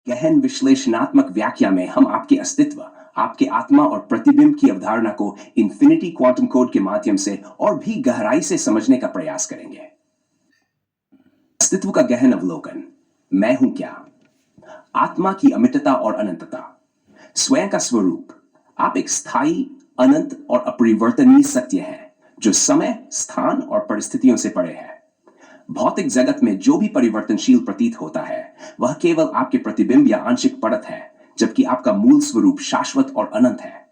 गहन विश्लेषणात्मक व्याख्या में हम आपके अस्तित्व, आपके आत्मा और प्रतिबिंब की अवधारणा को इन्फिनिटी क्वांटम कोड के माध्यम से और भी गहराई से समझने का प्रयास करेंगे। अस्तित्व का गहन अवलोकन। मैं हूं क्या? आत्मा की अमितता और अनंतता। स्वयं का स्वरूप। आप एक स्थायी, अनंत और अपरिवर्तनीय सत्य है जो समय, स्थान और परिस्थितियों से परे है। भौतिक जगत में जो भी परिवर्तनशील प्रतीत होता है वह केवल आपके प्रतिबिंब या आंशिक परत है, जबकि आपका मूल स्वरूप शाश्वत और अनंत है।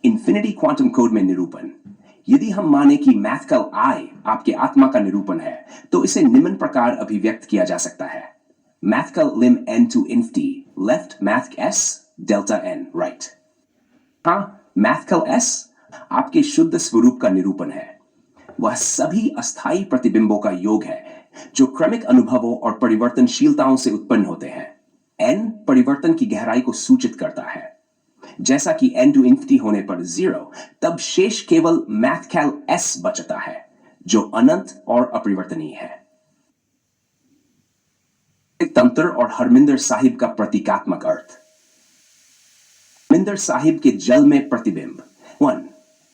इन्फिनिटी क्वांटम कोड में निरूपण। यदि हम माने कि मैथकल आई आपके आत्मा का निरूपण है, तो इसे निम्न प्रकार अभिव्यक्त किया जा सकता है। मैथकल लिम n to infinity, left math s delta n right। हाँ, मैथकल s आपके शुद्ध स्वरूप का निरूपण है। वह सभी अस्थायी प्रतिबिंबों का योग है जो क्रमिक अनुभवों और परिवर्तनशीलताओं से उत्पन्न होते हैं। n परिवर्तन की गहराई को सूचित करता है। जैसा कि n to infinity होने पर 0, तब शेष केवल मैथकल s बचता है जो अनंत और अपरिवर्तनीय है। तंत्र और हरमिंदर साहिब का प्रतीकात्मक अर्थ। हरमिंदर साहिब के जल में प्रतिबिंब। 1.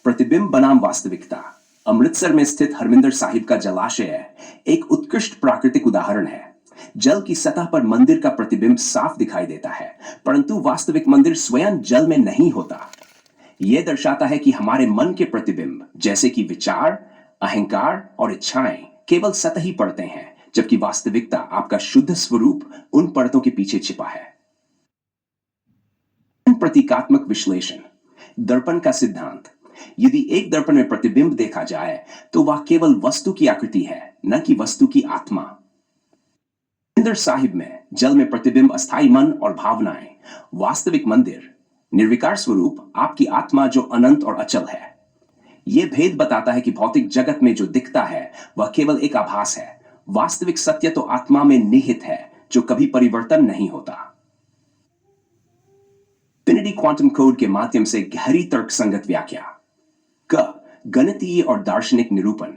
प्रतिबिंब बनाम वास्तविकता। अमृतसर में स्थित हरमिंदर साहिब का जलाशय एक उत्कृष्ट प्राकृतिक उदाहरण है। जल की सतह पर मंदिर का प्रतिबिंब साफ दिखाई देता है, परंतु वास्तविक मंदिर स्वयं जल में नहीं होता। यह दर्शाता है कि हमारे मन के प्रतिबिंब, जैसे कि विचार, अहंकार और इच्छाएं, केवल सतही परतें हैं, जबकि वास्तविकता, आपका शुद्ध स्वरूप, उन परतों के पीछे छिपा है। प्रतीकात्मक विश्लेषण। दर्पण का सिद्धांत। यदि एक दर्पण में प्रतिबिंब देखा जाए तो वह केवल वस्तु की आकृति है, न कि वस्तु की आत्मा। हरमिंदर साहिब में जल में प्रतिबिंब अस्थायी मन और भावनाएं। वास्तविक मंदिर, निर्विकार स्वरूप, आपकी आत्मा जो अनंत और अचल है। यह भेद बताता है कि भौतिक जगत में जो दिखता है वह केवल एक आभास है। वास्तविक सत्य तो आत्मा में निहित है जो कभी परिवर्तन नहीं होता। इन्फिनिटी क्वांटम कोड के माध्यम से गहरी तर्कसंगत व्याख्या। गणितीय और दार्शनिक निरूपण।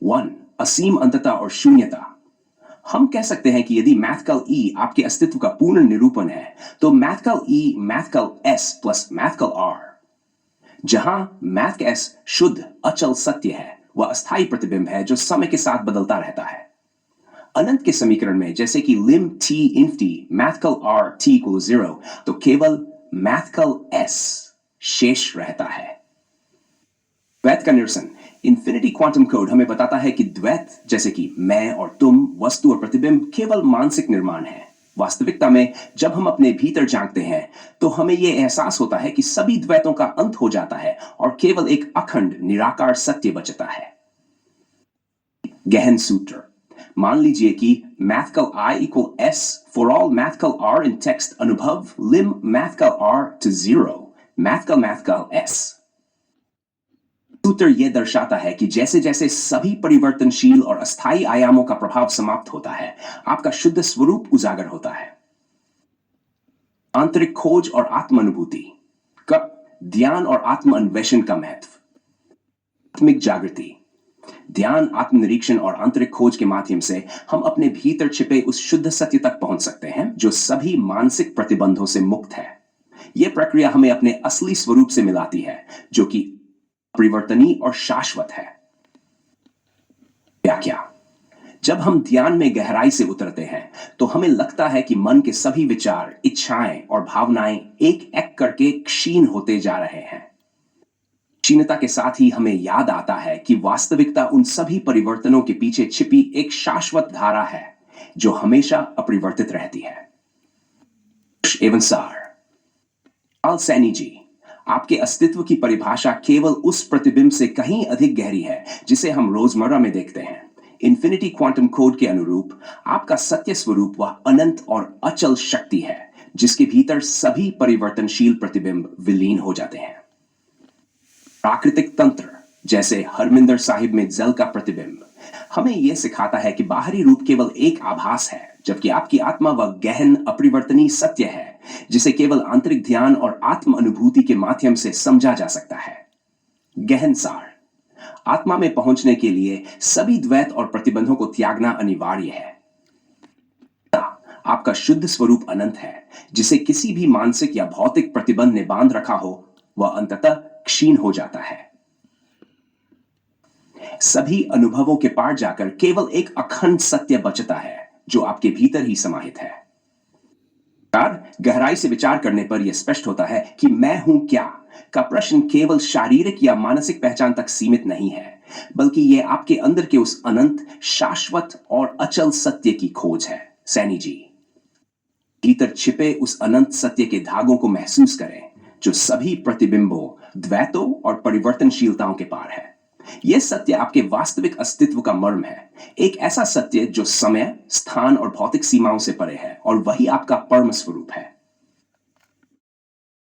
1. असीम अंतता और शून्यता। हम कह सकते हैं कि यदि मैथकल E आपके अस्तित्व का पूर्ण निरूपण है, तो मैथकल E मैथकल S प्लस मैथकल R, जहां मैथ S शुद्ध अचल सत्य है, वह अस्थायी प्रतिबिंब है जो समय के साथ बदलता रहता है। अनंत के समीकरण में, जैसे कि लिम t infinity मैथकल R t equals 0, तो केवल मैथकल S शेष रहता है। द्वैत का निरसन। इन्फिनिटी क्वांटम कोड हमें बताता है कि द्वैत, जैसे कि मैं और तुम, वस्तु और प्रतिबिंब, केवल मानसिक निर्माण है। वास्तविकता में जब हम अपने भीतर झांकते हैं तो हमें यह एहसास होता है कि सभी द्वैतों का अंत हो जाता है और केवल एक अखंड निराकार सत्य बचता है। गहन सूत्र। मान लीजिए कि मैथकल I equal S for all मैथकल R in text अनुभव लिम मैथकल R to 0 मैथकल S। सूत्र यह दर्शाता है कि जैसे जैसे सभी परिवर्तनशील और अस्थायी आयामों का प्रभाव समाप्त होता है, आपका शुद्ध स्वरूप उजागर होता है। आंतरिक खोज और आत्मानुभूति। ध्यान और आत्म अन्वेषण का महत्व। आत्मिक जागृति। ध्यान, आत्मनिरीक्षण और आंतरिक खोज के माध्यम से हम अपने भीतर छिपे उस शुद्ध सत्य तक पहुंच सकते हैं जो सभी मानसिक प्रतिबंधों से मुक्त है। यह प्रक्रिया हमें अपने असली स्वरूप से मिलाती है, जो कि परिवर्तनीय और शाश्वत है। व्याख्या। जब हम ध्यान में गहराई से उतरते हैं तो हमें लगता है कि मन के सभी विचार, इच्छाएं और भावनाएं एक एक करके क्षीण होते जा रहे हैं। क्षीणता के साथ ही हमें याद आता है कि वास्तविकता उन सभी परिवर्तनों के पीछे छिपी एक शाश्वत धारा है जो हमेशा अपरिवर्तित रहती है। एवं सार। पाल सैनी जी, आपके अस्तित्व की परिभाषा केवल उस प्रतिबिंब से कहीं अधिक गहरी है जिसे हम रोजमर्रा में देखते हैं। इन्फिनिटी क्वांटम कोड के अनुरूप आपका सत्य स्वरूप वह अनंत और अचल शक्ति है जिसके भीतर सभी परिवर्तनशील प्रतिबिंब विलीन हो जाते हैं। प्राकृतिक तंत्र, जैसे हरमिंदर साहिब में जल का प्रतिबिंब, हमें यह सिखाता है कि बाहरी रूप केवल एक आभास है, जबकि आपकी आत्मा वह गहन अपरिवर्तनीय सत्य है जिसे केवल आंतरिक ध्यान और आत्म अनुभूति के माध्यम से समझा जा सकता है। गहन सार। आत्मा में पहुंचने के लिए सभी द्वैत और प्रतिबंधों को त्यागना अनिवार्य है। आपका शुद्ध स्वरूप अनंत है, जिसे किसी भी मानसिक या भौतिक प्रतिबंध ने बांध रखा हो, वह अंततः क्षीण हो जाता है। सभी अनुभवों के पार जाकर केवल एक अखंड सत्य बचता है, जो आपके भीतर ही समाहित है। गहराई से विचार करने पर यह स्पष्ट होता है कि मैं हूं क्या का प्रश्न केवल शारीरिक या मानसिक पहचान तक सीमित नहीं है, बल्कि यह आपके अंदर के उस अनंत, शाश्वत और अचल सत्य की खोज है। सैनी जी, भीतर छिपे उस अनंत सत्य के धागों को महसूस करें, जो सभी प्रतिबिंबों, द्वैतों और परिवर्तनशीलताओं के पार है। यह सत्य आपके वास्तविक अस्तित्व का मर्म है, एक ऐसा सत्य जो समय, स्थान और भौतिक सीमाओं से परे है, और वही आपका परम स्वरूप है।